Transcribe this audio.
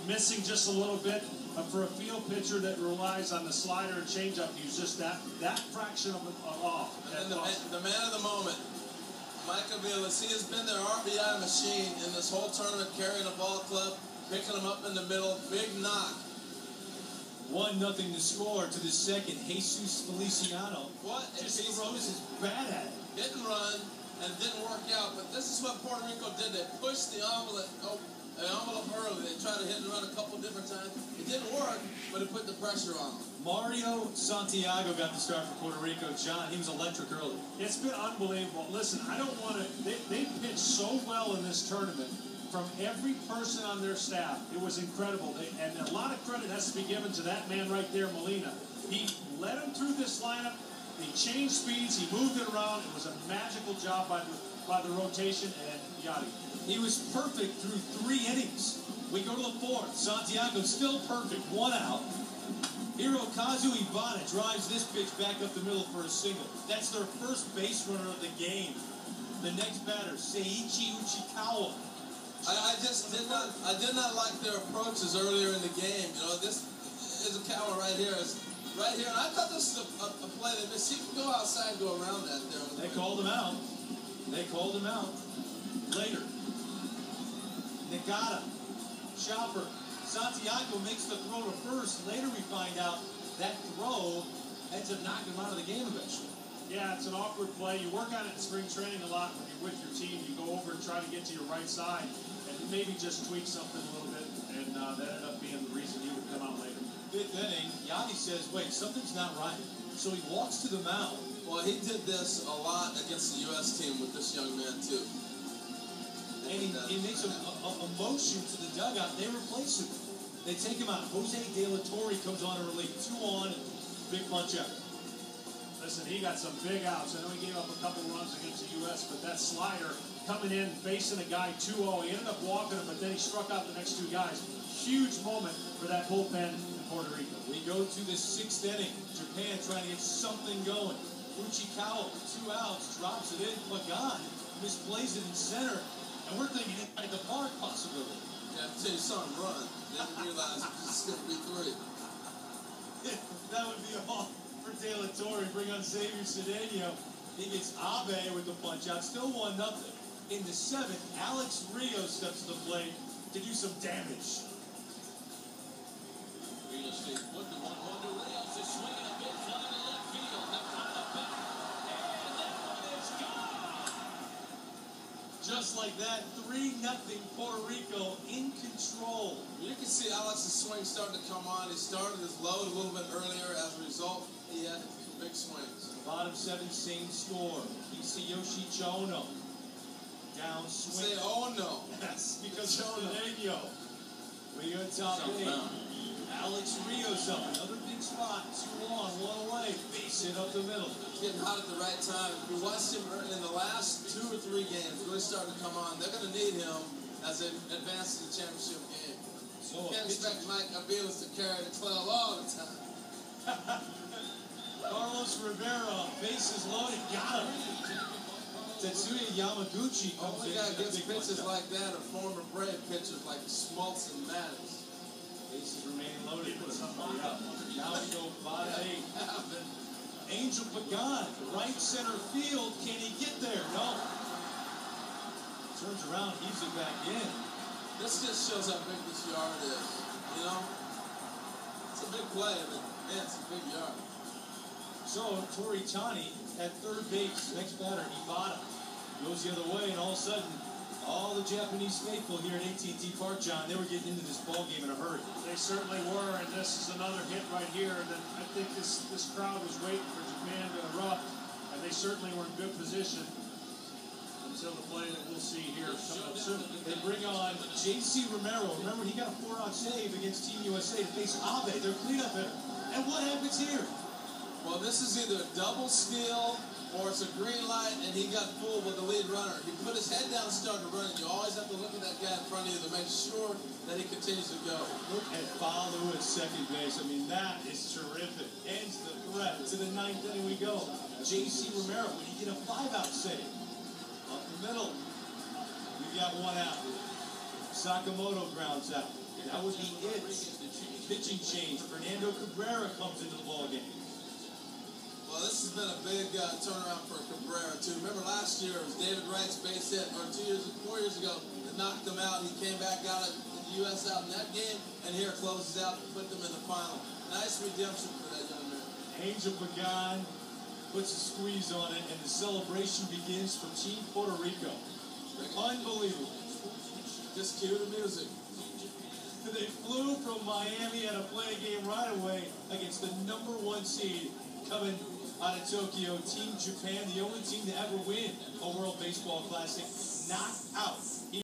missing just a little bit. For a field pitcher that relies on the slider and changeup, he's just that fraction of off. And the man of the moment, Mike Aviles, he has been their RBI machine in this whole tournament, carrying the ball club, picking them up in the middle, big knock. 1-0 to score to the second. Jesus Feliciano. What? Just throws his bat at it. Hit and run, and it didn't work out. But this is what Puerto Rico did. They pushed the envelope early. They tried to hit and run a couple different times. It didn't work, but it put the pressure on them. Mario Santiago got the start for Puerto Rico. John, he was electric early. It's been unbelievable. Listen, I don't want to... They pitched so well in this tournament from every person on their staff. It was incredible. And a lot of credit has to be given to that man right there, Molina. He led him through this lineup. He changed speeds. He moved it around. It was a magical job by the rotation, and Yachty. He was perfect through 3 innings. We go to the 4th. Santiago still perfect. 1 out. Hirokazu Ibana drives this pitch back up the middle for a single. That's their first base runner of the game. The next batter, Seiichi Uchikawa. I did not like their approaches earlier in the game. You know, this is a cow right here. Right here. And I thought this was a play they missed. He could go outside and go around that there. They called him out. Later. Nagata. Chopper. Santiago makes the throw to first. Later we find out that throw ends up knocking him out of the game eventually. Yeah, it's an awkward play. You work on it in spring training a lot when you're with your team. You go over and try to get to your right side and maybe just tweak something a little bit, and that ended up being the reason he would come out later. 5th inning, Yachty says, wait, something's not right. So he walks to the mound. Well, he did this a lot against the U.S. team with this young man, too. And he makes a motion to the dugout. They replace him. They take him out. Jose De La Torre comes on in relief. 2 on, big punch out. Listen, he got some big outs. I know he gave up a couple runs against the U.S., but that slider coming in, facing a guy 2-0, he ended up walking him, but then he struck out the next 2 guys. Huge moment for that bullpen in Puerto Rico. We go to the 6th inning. Japan trying to get something going. Uchikawa, 2 outs, drops it in. Pagan misplays it in center. And we're thinking at the park possibility. Yeah, I tell you something, run. Didn't realize it was just going to be 3. That would be all for De La Torre. Bring on Xavier Cedeno. He gets Abe with the punch out. Still 1-0. In the 7th, Alex Rios steps to the plate to do some damage. Rios stays with the 1-1 to Rios is swinging a big fly to left field. Behind the back. And that one is gone. Just like that, 3-0 Puerto Rico in control. You can see Alex's swing starting to come on. He started his load a little bit earlier. As a result, he had big swings. Bottom 7, same score. Kiyoshi Chono. Down swing. Say, oh no. Yes, because Cedeno. We go top 8. Alex Rios up. Another big spot. 2 on, 1 away. Base hit up the middle. Getting hot at the right time. If you watched him in the last 2 or 3 games, really starting to come on. They're going to need him as they advance to the championship game. So you can't expect Mike Aviles to carry the club all the time. Carlos Rivera, bases loaded, got him. Tetsuya Yamaguchi comes Only in. guy gets pitches like that are former Brave pitchers like Schmaltz and Maddox. Bases remain loaded. Put somebody up. Now we go 5-8. Angel Pagan, right center field. Can he get there? No. Turns around, heaves it back in. This just shows how big this yard is. You know? It's a big play, but man, it's a big yard. So, Toritani at third base. Next batter, Ibata. Goes the other way, and all of a sudden, all the Japanese faithful here at AT&T Park, John, they were getting into this ball game in a hurry. They certainly were, and this is another hit right here. And I think this crowd was waiting for Japan to erupt, and they certainly were in good position until the play that we'll see here coming up soon. They bring on J.C. Romero. Remember, he got a 4-out save against Team USA to face Abe, their cleanup hitter. And what happens here? Well, this is either a double steal or it's a green light, and he got fooled with the lead runner. He put his head down and started running. You always have to look at that guy in front of you to make sure that he continues to go. Look at Falu at second base. I mean, that is terrific. Ends the threat. To the 9th inning we go. J.C. Romero, when he get a 5-out save. Up the middle. We've got 1 out. Sakamoto grounds out. That would be it. Pitching change. Fernando Cabrera comes into the ballgame. Well, this has been a big turnaround for Cabrera, too. Remember last year, it was David Wright's base hit, or 4 years ago, that knocked him out. He came back out, the U.S. out in that game, and here closes out and put them in the final. Nice redemption for that young man. Angel Pagan puts a squeeze on it, and the celebration begins for Team Puerto Rico. Unbelievable. Just cue the music. They flew from Miami and to play a game right away against the #1 seed coming out of Tokyo. Team Japan, the only team to ever win a World Baseball Classic, knocked out